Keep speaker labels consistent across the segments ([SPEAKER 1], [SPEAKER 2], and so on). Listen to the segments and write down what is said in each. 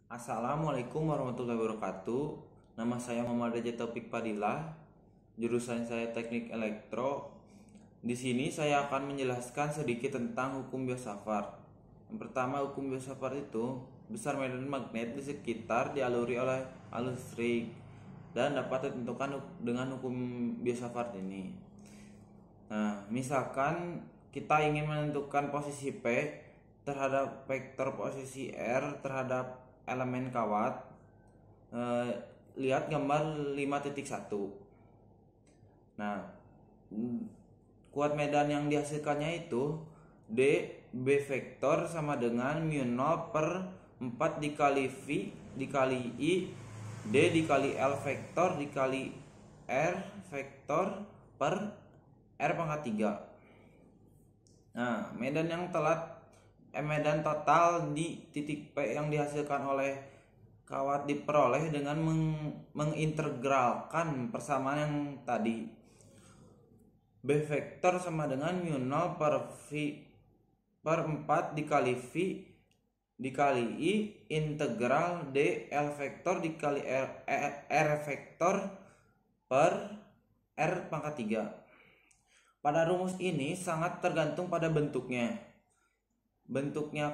[SPEAKER 1] Assalamualaikum warahmatullahi wabarakatuh. Nama saya Muhammad Raja Taufik Fadilah, jurusan saya Teknik Elektro. Di sini saya akan menjelaskan sedikit tentang hukum biosafar. Yang pertama, hukum biosafar itu besar medan magnet di sekitar dialiri oleh arus listrik dan dapat ditentukan dengan hukum biosafar ini. Nah, misalkan kita ingin menentukan posisi P terhadap vektor posisi R terhadap elemen kawat, eh, lihat gambar 5.1. Nah, kuat medan yang dihasilkannya itu D B vektor sama dengan mu 0 per 4 dikali V dikali I D dikali L vektor dikali R vektor per R pangkat 3. Nah, medan total di titik P yang dihasilkan oleh kawat diperoleh dengan mengintegralkan persamaan yang tadi. B vektor sama dengan mu 0 per V per 4 dikali V dikali I integral D L vektor dikali R vektor per R pangkat 3. Pada rumus ini sangat tergantung pada bentuknya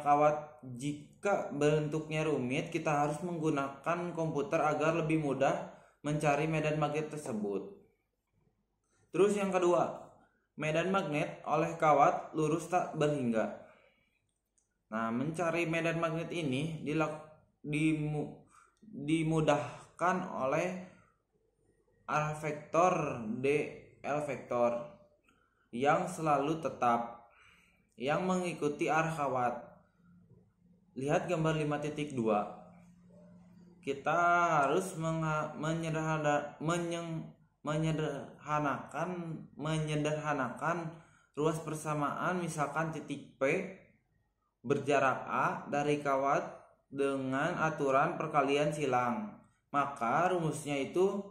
[SPEAKER 1] kawat. Jika bentuknya rumit, kita harus menggunakan komputer agar lebih mudah mencari medan magnet tersebut. Terus yang kedua, medan magnet oleh kawat lurus tak berhingga. Nah, mencari medan magnet ini dimudahkan oleh arah vektor D L vektor yang selalu tetap yang mengikuti arah kawat. Lihat gambar 5.2. Kita harus menyederhanakan ruas persamaan. Misalkan titik P berjarak A dari kawat dengan aturan perkalian silang. Maka rumusnya itu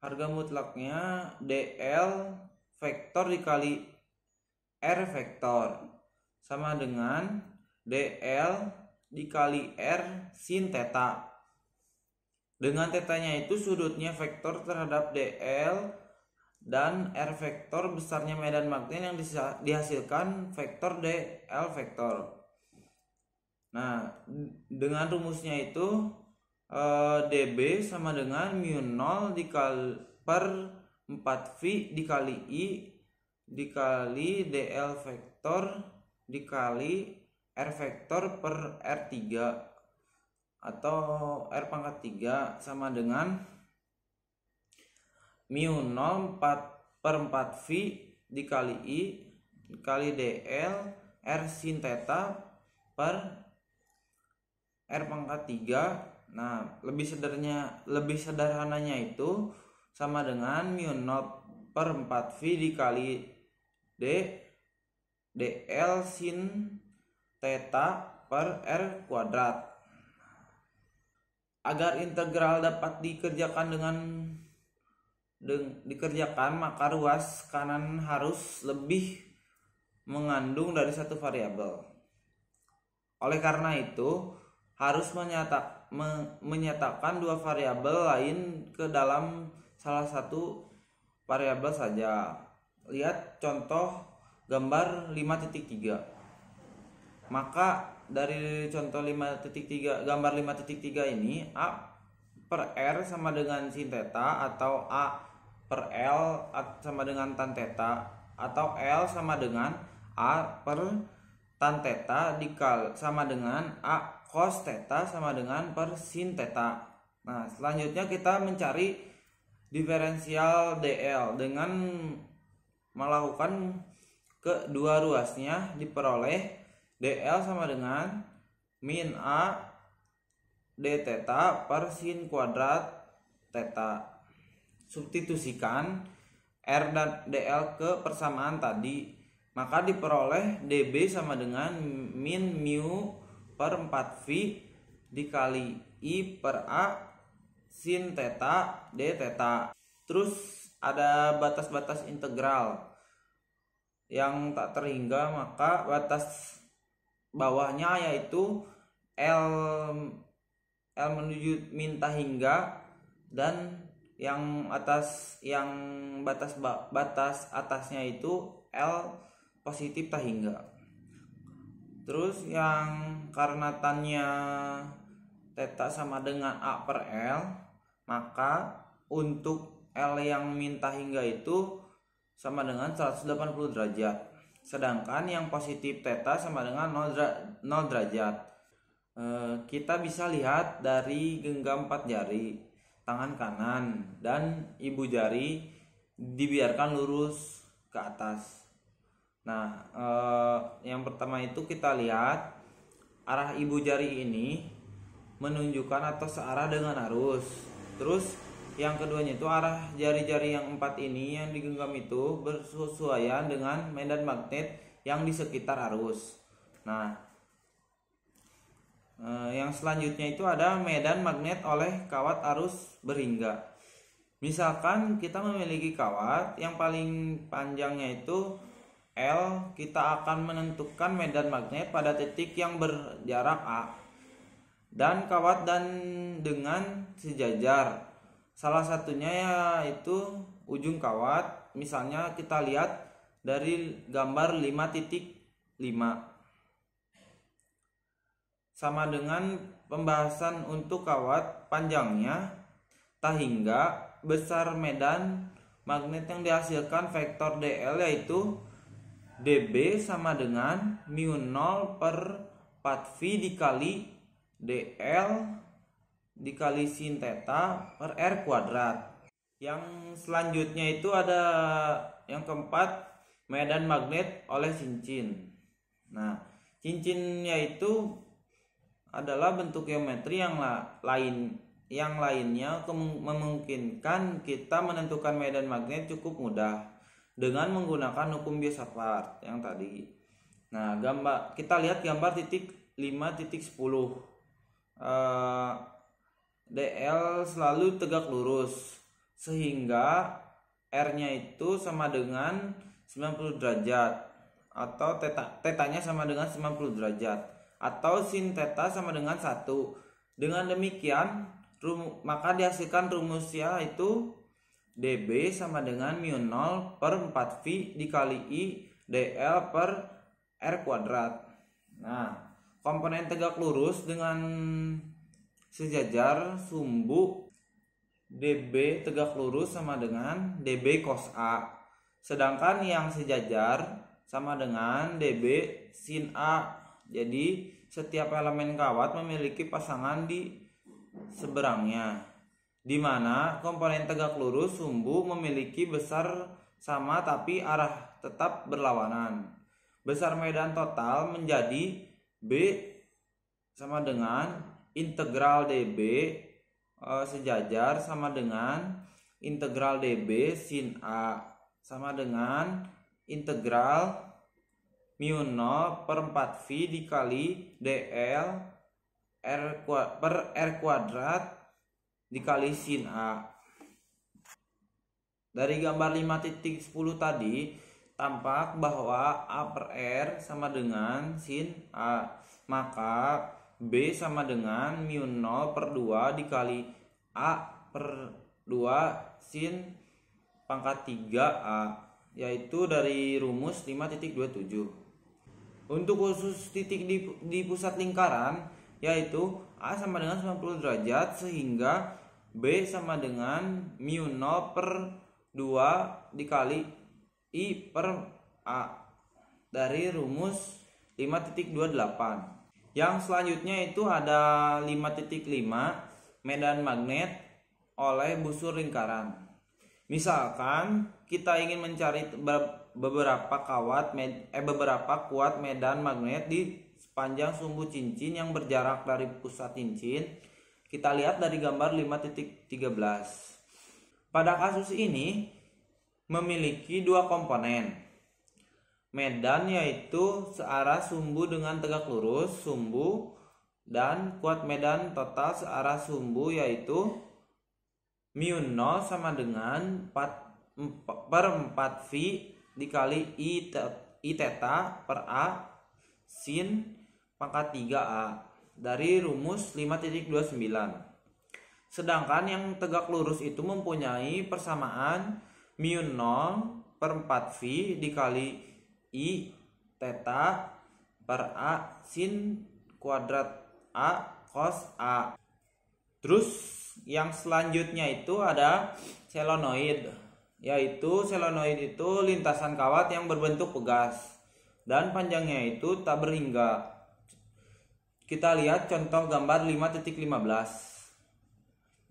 [SPEAKER 1] harga mutlaknya DL vektor dikali R vektor sama dengan DL dikali R sin theta. Dengan tetanya itu sudutnya vektor terhadap DL dan R vektor besarnya medan magnet yang dihasilkan vektor DL vektor. Nah, dengan rumusnya itu DB sama dengan mu 0 dikali per 4V dikali I dikali DL vektor dikali R vektor per R3 atau R pangkat 3 sama dengan mu 0 per 4V dikali I dikali DL R sin theta per R pangkat 3. Nah, lebih sederhananya itu sama dengan mu 0 per 4V dikali DL sin theta per R kuadrat. Agar integral dapat dikerjakan maka ruas kanan harus lebih mengandung dari satu variabel. Oleh karena itu harus menyatakan dua variabel lain ke dalam salah satu variabel saja. Lihat contoh gambar 5.3. Maka dari contoh 5.3 gambar 5.3 ini A per R sama dengan sin theta atau A per L sama dengan tan theta atau L sama dengan A per tan theta sama dengan A cos theta sama dengan per sin theta. Nah, selanjutnya kita mencari diferensial DL dengan melakukan kedua ruasnya. Diperoleh DL sama dengan min A d theta per sin kuadrat theta. Substitusikan R dan DL ke persamaan tadi, maka diperoleh DB sama dengan min mu per 4V dikali I per A sin theta d theta. Terus ada batas-batas integral yang tak terhingga, maka batas bawahnya yaitu L L menuju min hingga, dan yang batas atasnya itu L positif hingga. Terus yang karena tannya theta sama dengan A per L, maka untuk L yang min hingga itu sama dengan 180 derajat. Sedangkan yang positif theta sama dengan 0 derajat. Kita bisa lihat dari genggam 4 jari tangan kanan dan ibu jari dibiarkan lurus ke atas. Nah, yang pertama itu kita lihat arah ibu jari ini menunjukkan atau searah dengan arus. Terus yang keduanya itu arah jari-jari yang 4 ini yang digenggam itu bersesuaian dengan medan magnet yang di sekitar arus. Nah, yang selanjutnya itu ada medan magnet oleh kawat arus berhingga. Misalkan kita memiliki kawat yang paling panjangnya itu L, kita akan menentukan medan magnet pada titik yang berjarak A dan kawat dan dengan sejajar. Salah satunya yaitu ujung kawat. Misalnya kita lihat dari gambar 5.5 sama dengan pembahasan untuk kawat panjangnya hingga besar medan magnet yang dihasilkan vektor dl yaitu dB sama dengan mu 0 per 4V dikali dl dikali sin theta per r kuadrat. Yang selanjutnya itu ada yang keempat, medan magnet oleh cincin. Nah, cincinnya itu adalah bentuk geometri yang lainnya memungkinkan kita menentukan medan magnet cukup mudah dengan menggunakan hukum Biot-Savart yang tadi. Nah, kita lihat gambar titik 5.10. DL selalu tegak lurus sehingga R-nya itu sama dengan 90 derajat atau tetanya sama dengan 90 derajat atau sin theta sama dengan 1. Dengan demikian maka dihasilkan rumusnya itu dB sama dengan mu 0 per 4V dikali I dl per r kuadrat. Nah, komponen tegak lurus dengan sejajar sumbu dB tegak lurus sama dengan dB cos A. Sedangkan yang sejajar sama dengan dB sin A. Jadi setiap elemen kawat memiliki pasangan di seberangnya, di mana komponen tegak lurus sumbu memiliki besar sama tapi arah tetap berlawanan. Besar medan total menjadi B sama dengan integral dB sejajar sama dengan integral dB sin A sama dengan integral mu 0 per 4V dikali dl per r kuadrat dikali sin A. Dari gambar 5.10 tadi tampak bahwa A per R sama dengan sin A. Maka B sama dengan mu 0 per 2 dikali A per 2 sin pangkat 3A, yaitu dari rumus 5.27. Untuk khusus titik di pusat lingkaran yaitu A sama dengan 90 derajat sehingga B sama dengan mu 0 per 2 dikali I per A dari rumus 5.28. Yang selanjutnya itu ada 5.5, medan magnet oleh busur lingkaran. Misalkan kita ingin mencari beberapa kuat medan magnet di sepanjang sumbu cincin yang berjarak dari pusat cincin. Kita lihat dari gambar 5.13. Pada kasus ini memiliki dua komponen. Medan yaitu searah sumbu dengan tegak lurus sumbu, dan kuat medan total searah sumbu yaitu mu 0 sama dengan 4 per 4V dikali I theta per A sin pangkat 3A. dari rumus 5.29. Sedangkan yang tegak lurus itu mempunyai persamaan mu 0 per 4 V dikali I theta per A sin kuadrat A cos A. Terus yang selanjutnya itu ada selenoid, yaitu selenoid itu lintasan kawat yang berbentuk pegas dan panjangnya itu tak berhingga. Kita lihat contoh gambar 5.15.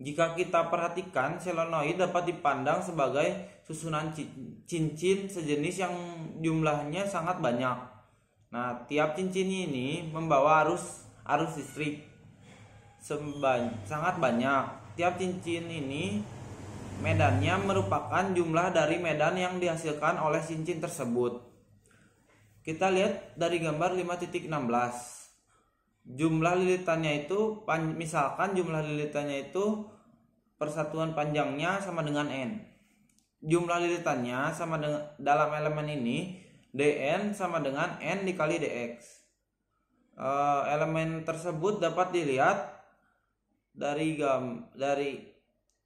[SPEAKER 1] Jika kita perhatikan, selenoid dapat dipandang sebagai susunan cincin sejenis yang jumlahnya sangat banyak. Nah, tiap cincin ini membawa arus listrik sangat banyak. Tiap cincin ini medannya merupakan jumlah dari medan yang dihasilkan oleh cincin tersebut. Kita lihat dari gambar 5.16. Jumlah lilitannya itu, misalkan jumlah lilitannya itu persatuan panjangnya sama dengan N. Jumlah lilitannya sama dengan, dalam elemen ini dN sama dengan N dikali dx. Elemen tersebut dapat dilihat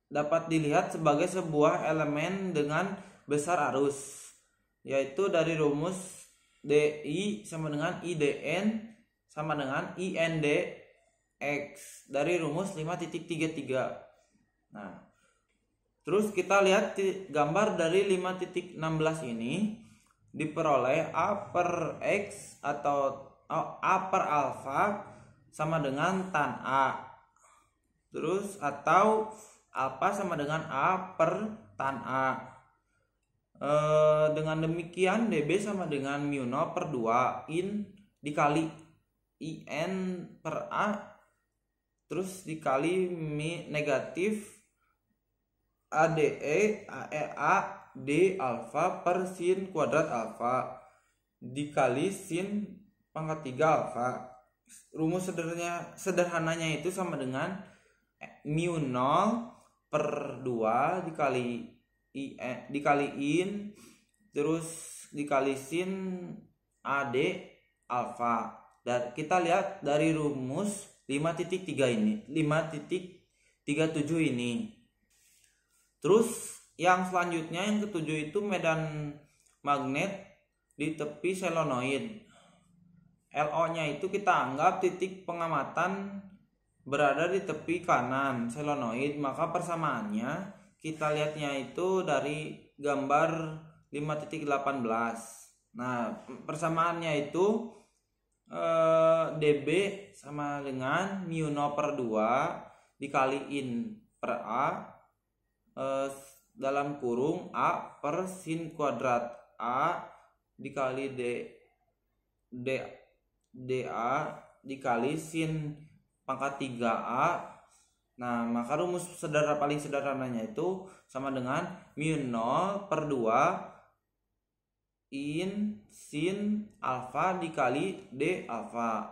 [SPEAKER 1] dapat dilihat sebagai sebuah elemen dengan besar arus, yaitu dari rumus dI sama dengan IDN sama dengan INDX dari rumus 5.33. Nah, terus kita lihat gambar dari 5.16 ini diperoleh A per X atau A per alfa sama dengan tan A. Terus atau alfa sama dengan A per tan A. Dengan demikian dB sama dengan mu 0 per 2 in dikali IN per A terus dikali mi negatif ADE AEA D alfa per sin kuadrat alfa dikali sin pangkat 3 alfa. Rumus sederhananya itu sama dengan mu 0 per 2 dikali in terus dikali sin AD alfa. Dan kita lihat dari rumus 5.3 ini, 5.37 ini. Terus yang selanjutnya yang ketujuh itu medan magnet di tepi selenoid. LO-nya itu kita anggap titik pengamatan berada di tepi kanan selenoid, maka persamaannya kita lihatnya itu dari gambar 5.18. Nah, persamaannya itu dB sama dengan mu 0 per 2 dikaliin per A dalam kurung A per sin kuadrat A dikali DA dikali sin pangkat 3A. Nah, maka rumus paling sederhananya itu sama dengan mu 0 per 2 in sin alfa dikali d alfa.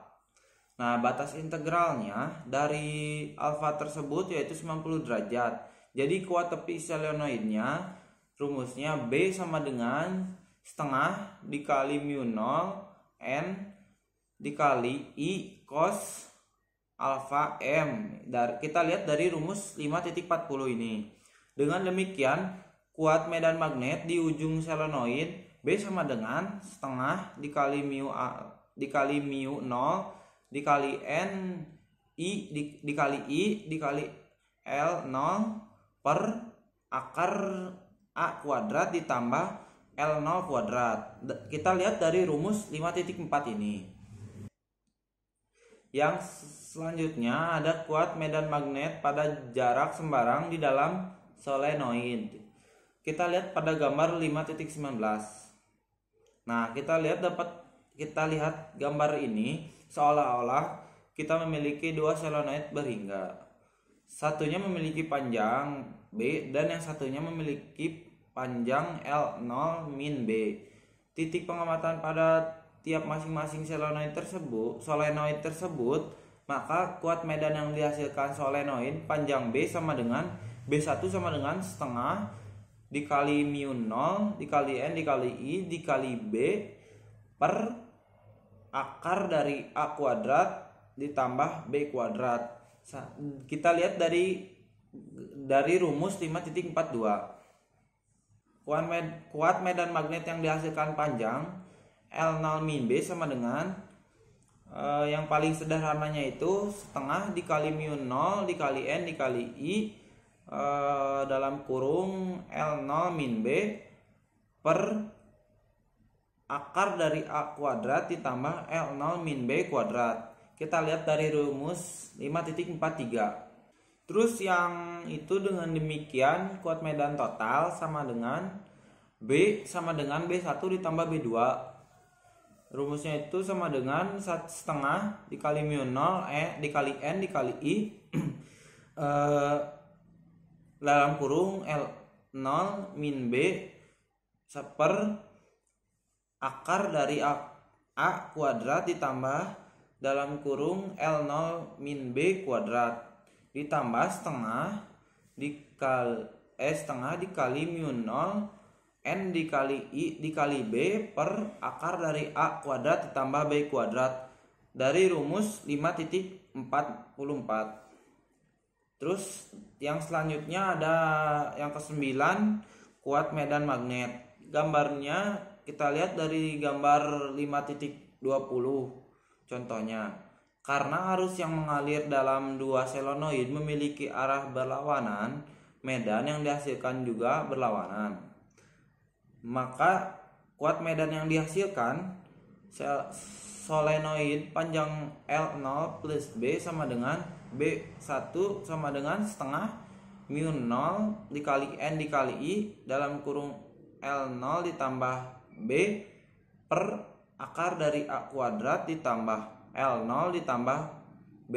[SPEAKER 1] Nah, batas integralnya dari alfa tersebut yaitu 90 derajat. Jadi kuat tepi selenoidnya rumusnya B sama dengan setengah dikali mu 0 N dikali I cos alfa M. Kita lihat dari rumus 5.40 ini. Dengan demikian, kuat medan magnet di ujung selenoid B sama dengan setengah dikali mu 0 dikali N dikali L 0 per akar A kuadrat ditambah L0 kuadrat. Kita lihat dari rumus 5.4 ini. Yang selanjutnya ada kuat medan magnet pada jarak sembarang di dalam solenoid. Kita lihat pada gambar 5.19. Nah, kita lihat gambar ini seolah-olah kita memiliki dua solenoid berhingga. Satunya memiliki panjang B dan yang satunya memiliki panjang L0 min B. Titik pengamatan pada tiap masing-masing solenoid tersebut, maka kuat medan yang dihasilkan solenoid panjang B sama dengan B1 sama dengan setengah dikali mu 0 dikali N dikali I dikali B per akar dari A kuadrat ditambah B kuadrat. Kita lihat dari rumus 5.42. Kuat medan magnet yang dihasilkan panjang L0 min B sama dengan yang paling sederhananya itu setengah dikali mu 0 dikali N dikali I dalam kurung L0 min B per akar dari A kuadrat ditambah L0 min B kuadrat. Kita lihat dari rumus 5.43. Terus yang itu dengan demikian kuat medan total sama dengan B sama dengan B1 ditambah B2. Rumusnya itu sama dengan setengah dikali mu 0 dikali N dikali I dalam kurung L0 min B per akar dari A kuadrat ditambah dalam kurung L0 min B kuadrat ditambah setengah dikali mu 0 N dikali I dikali B per akar dari A kuadrat ditambah B kuadrat dari rumus 5.44. Terus yang selanjutnya ada yang ke-9, kuat medan magnet. Gambarnya kita lihat dari gambar 5.20 contohnya. Karena arus yang mengalir dalam dua solenoid memiliki arah berlawanan, medan yang dihasilkan juga berlawanan. Maka kuat medan yang dihasilkan solenoid panjang L0 plus B sama dengan B1 sama dengan setengah mu 0 dikali N dikali I dalam kurung L0 ditambah B per akar dari A kuadrat ditambah L0 ditambah B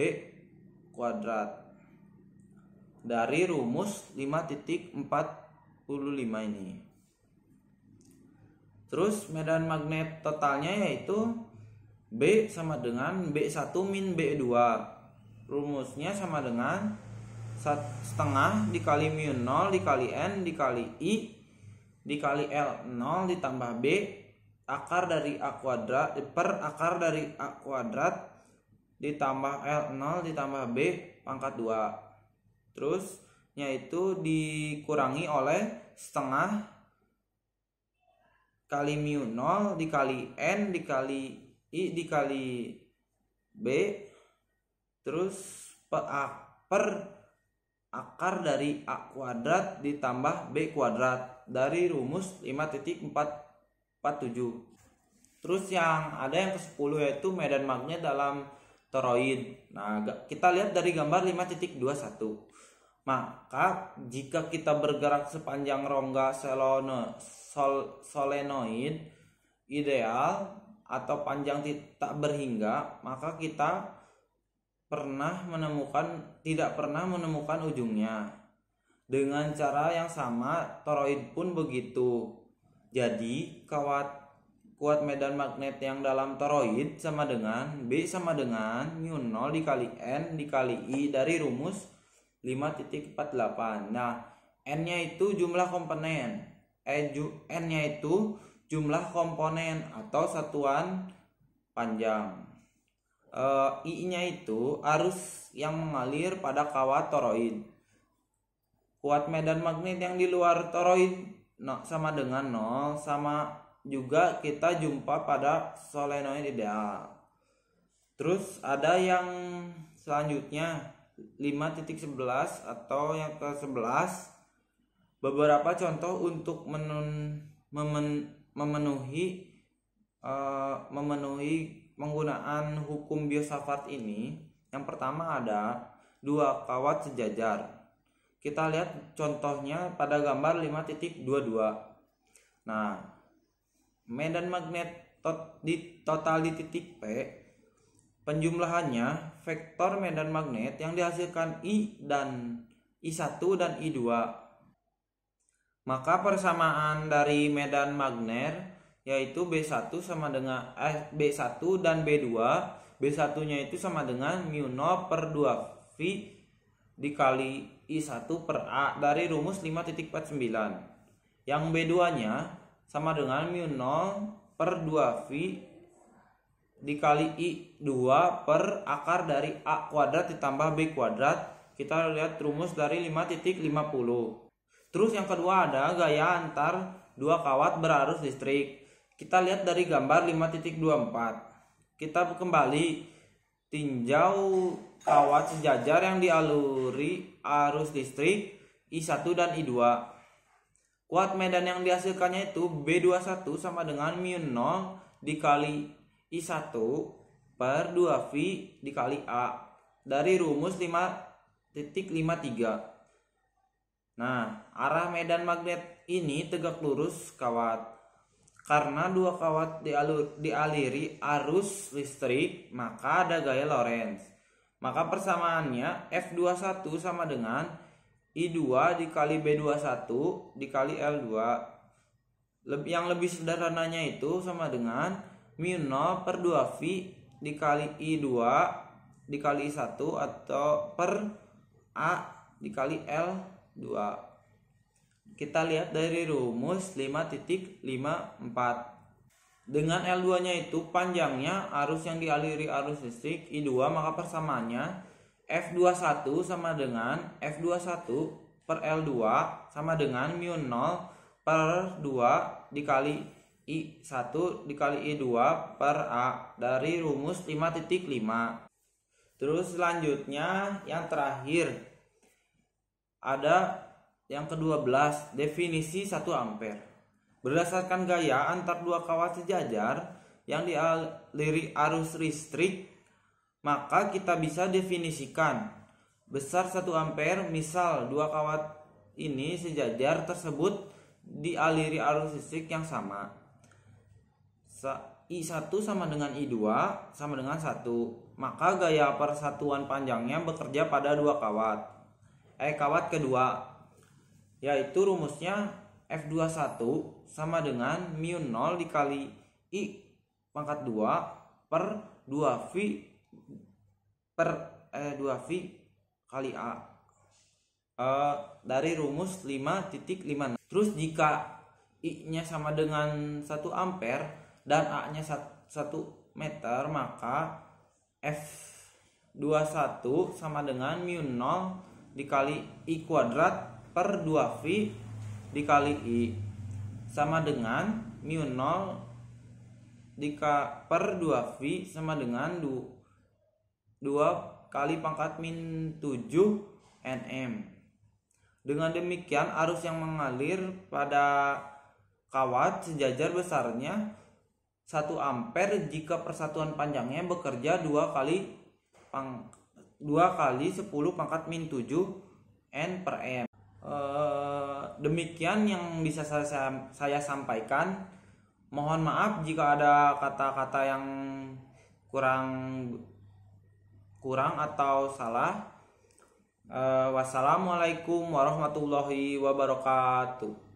[SPEAKER 1] kuadrat dari rumus 5.45 ini. Terus medan magnet totalnya yaitu B sama dengan B1 min B2. Rumusnya sama dengan setengah dikali mu 0 dikali N dikali I dikali L0 ditambah B akar dari A kuadrat per akar dari A kuadrat ditambah L0 ditambah B pangkat 2. Terus yaitu dikurangi oleh setengah kali mu 0 dikali N dikali I dikali B terus per akar dari A kuadrat ditambah B kuadrat dari rumus 5.47. Terus yang ada yang ke-10 yaitu medan magnet dalam toroid. Nah, kita lihat dari gambar 5.21. Maka jika kita bergerak sepanjang rongga solenoid ideal atau panjang tak berhingga, maka kita tidak pernah menemukan ujungnya. Dengan cara yang sama, toroid pun begitu. Jadi kuat medan magnet yang dalam toroid sama dengan B sama dengan mu 0 dikali N dikali I dari rumus 5.48. Nah, N-nya itu jumlah komponen. N-nya itu jumlah komponen atau satuan panjang. I-nya itu arus yang mengalir pada kawat toroid. Kuat medan magnet yang di luar toroid sama dengan 0, sama juga kita jumpa pada solenoid ideal. Terus ada yang selanjutnya 5.11 atau yang ke-11, beberapa contoh untuk memenuhi penggunaan hukum Biot-Savart ini. Yang pertama ada dua kawat sejajar. Kita lihat contohnya pada gambar 5.22. Nah, medan magnet total di titik P, penjumlahannya vektor medan magnet yang dihasilkan I1 dan I2. Maka persamaan dari medan magnet yaitu B1 sama dengan B1 dan B2. B1-nya itu sama dengan mu 0 per 2V dikali I1 per A dari rumus 5.49. Yang B2-nya sama dengan mu 0 per 2V dikali I2 per akar dari A kuadrat ditambah B kuadrat. Kita lihat rumus dari 5.50. Terus yang kedua ada gaya antar dua kawat berarus listrik. Kita lihat dari gambar 5.24. Kita kembali tinjau kawat sejajar yang dialiri arus listrik I1 dan I2. Kuat medan yang dihasilkannya itu B21 sama dengan μ0 dikali I1 per 2V dikali A dari rumus 5.53. Nah, arah medan magnet ini tegak lurus kawat. Karena dua kawat dialiri arus listrik, maka ada gaya Lorentz. Maka persamaannya F21 sama dengan I2 dikali B21 dikali L2. Yang lebih sederhananya itu sama dengan μ0 per 2V dikali I2 dikali I1 atau per A dikali L2. Kita lihat dari rumus 5.54. Dengan L2 nya itu panjangnya arus yang dialiri arus listrik I2, maka persamaannya F21 sama dengan F21 per L2 sama dengan μ0 per 2 dikali I1 dikali I2 per A dari rumus 5.5. Terus selanjutnya yang terakhir ada yang ke-12, definisi 1 ampere. Berdasarkan gaya antar dua kawat sejajar yang dialiri arus listrik, maka kita bisa definisikan besar 1 ampere. Misal dua kawat ini sejajar tersebut dialiri arus listrik yang sama. I1 sama dengan I2 sama dengan 1. Maka gaya persatuan panjangnya bekerja pada dua kawat. Kawat kedua, yaitu rumusnya F21 sama dengan μ0 dikali I pangkat 2 per 2V per 2V kali A dari rumus 5.56. Terus jika I-nya sama dengan 1 ampere dan A-nya 1 meter, maka F21 sama dengan μ0 dikali I kuadrat per 2V dikali I sama dengan μ0 per 2V sama dengan 2 kali pangkat min 7 Nm. Dengan demikian arus yang mengalir pada kawat sejajar besarnya 1 ampere jika persatuan panjangnya bekerja 2 kali 10 pangkat min 7 N per M. Demikian yang bisa saya sampaikan. Mohon maaf jika ada kata-kata yang kurang atau salah. Wassalamualaikum warahmatullahi wabarakatuh.